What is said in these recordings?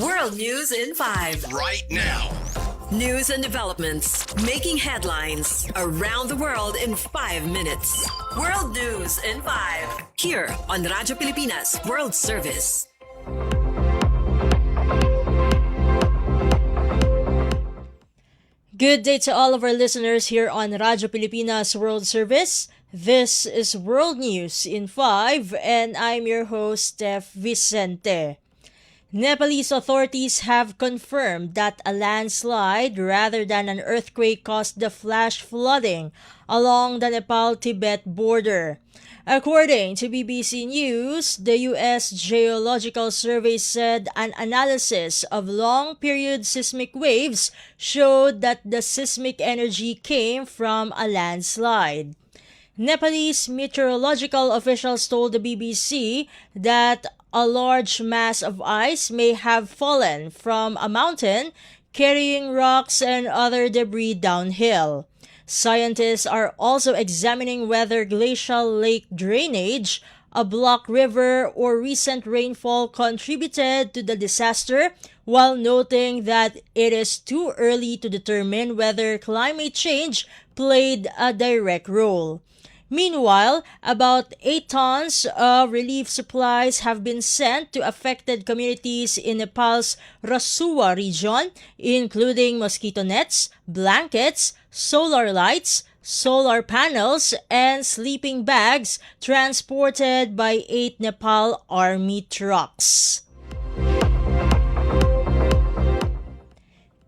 World News in 5. Right now. News and developments making headlines around the world in 5 minutes. World News in 5. Here on Radyo Pilipinas World Service. Good day to all of our listeners here on Radyo Pilipinas World Service. This is World News in 5 and I'm your host, Steph Vicente. Nepalese authorities have confirmed that a landslide rather than an earthquake caused the flash flooding along the Nepal-Tibet border. According to BBC News, the U.S. Geological Survey said an analysis of long-period seismic waves showed that the seismic energy came from a landslide. Nepalese meteorological officials told the BBC that a large mass of ice may have fallen from a mountain, carrying rocks and other debris downhill. Scientists are also examining whether glacial lake drainage, a blocked river, or recent rainfall contributed to the disaster, while noting that it is too early to determine whether climate change played a direct role. Meanwhile, about 8 tons of relief supplies have been sent to affected communities in Nepal's Rasuwa region, including mosquito nets, blankets, solar lights, solar panels, and sleeping bags transported by 8 Nepal Army trucks.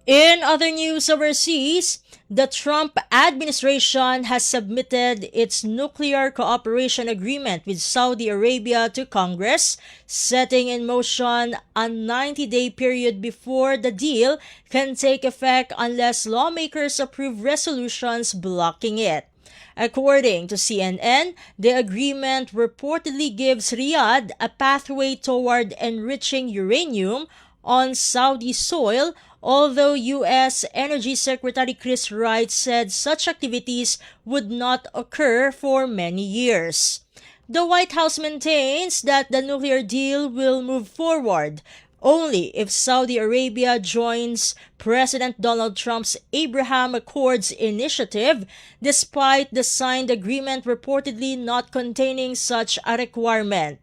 In other news overseas, the Trump administration has submitted its nuclear cooperation agreement with Saudi Arabia to Congress, setting in motion a 90-day period before the deal can take effect unless lawmakers approve resolutions blocking it. According to CNN, the agreement reportedly gives Riyadh a pathway toward enriching uranium on Saudi soil, although U.S. Energy Secretary Chris Wright said such activities would not occur for many years. The White House maintains that the nuclear deal will move forward only if Saudi Arabia joins President Donald Trump's Abraham Accords initiative, despite the signed agreement reportedly not containing such a requirement.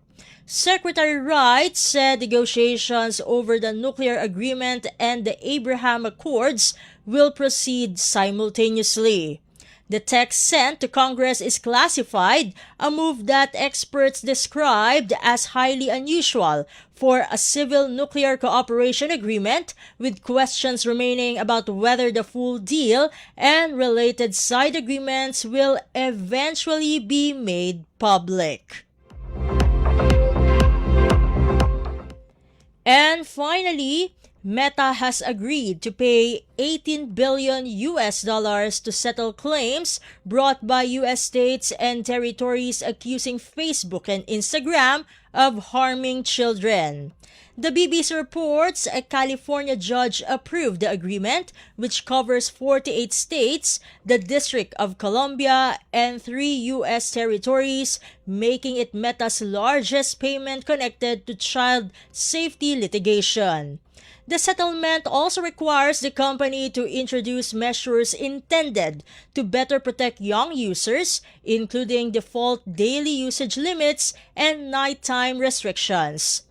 Secretary Wright said negotiations over the nuclear agreement and the Abraham Accords will proceed simultaneously. The text sent to Congress is classified, a move that experts described as highly unusual for a civil nuclear cooperation agreement, with questions remaining about whether the full deal and related side agreements will eventually be made public. And finally, Meta has agreed to pay $18 billion to settle claims brought by U.S. states and territories accusing Facebook and Instagram of harming children. The BBC reports a California judge approved the agreement, which covers 48 states, the District of Columbia, and 3 U.S. territories, making it Meta's largest payment connected to child safety litigation. The settlement also requires the company to introduce measures intended to better protect young users, including default daily usage limits and nighttime restrictions.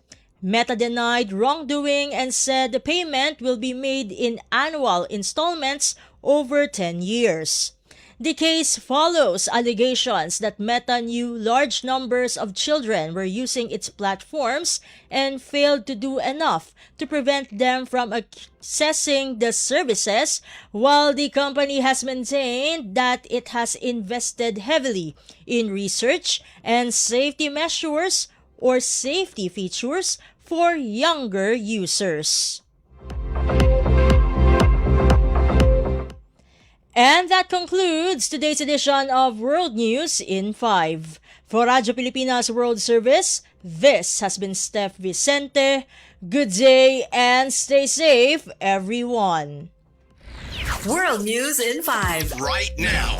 Meta denied wrongdoing and said the payment will be made in annual installments over 10 years. The case follows allegations that Meta knew large numbers of children were using its platforms and failed to do enough to prevent them from accessing the services, while the company has maintained that it has invested heavily in research and safety measures or safety features for younger users. And that concludes today's edition of World News in 5. For Radyo Pilipinas World Service, this has been Steph Vicente. Good day and stay safe, everyone. World News in 5. Right now.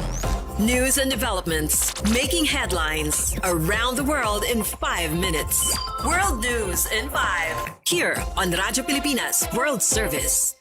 News and developments making headlines around the world in 5 minutes. World News in 5 here on Radyo Pilipinas World Service.